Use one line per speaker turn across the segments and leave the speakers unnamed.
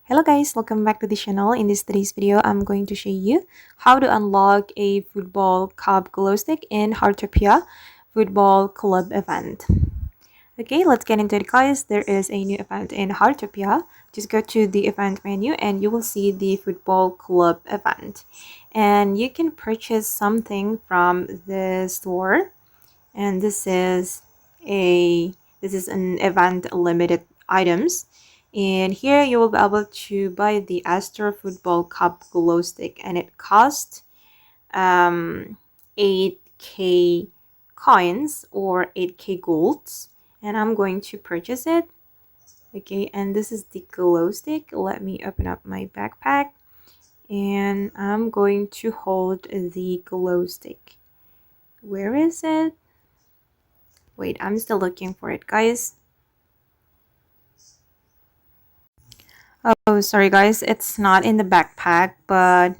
Hello guys, welcome back to the channel. In today's video, I'm going to show you how to unlock a football cup glow stick in Heartopia football club event. Okay, let's get into it guys. There is a new event in Heartopia. Just go to the event menu and you will see the football club event. And you can purchase something from the store. And this is an event limited items, and here you will be able to buy the Astro football cup glow stick, and it costs 8k coins or 8k golds, and I'm going to purchase it. Okay, and this is the glow stick. Let me open up my backpack and I'm going to hold the glow stick. Where is it? Wait, I'm still looking for it, guys. Oh, sorry, guys. It's not in the backpack, but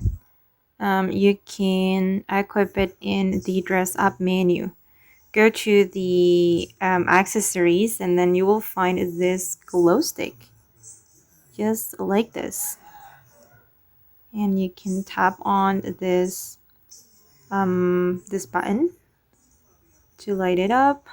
you can equip it in the dress up menu. Go to the accessories, and then you will find this glow stick, just like this. And you can tap on this button to light it up.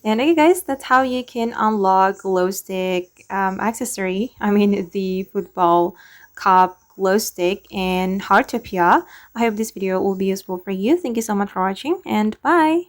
And okay guys, that's how you can unlock glow stick accessory. I mean the football cup glow stick in Heartopia. I hope this video will be useful for you. Thank you so much for watching and bye.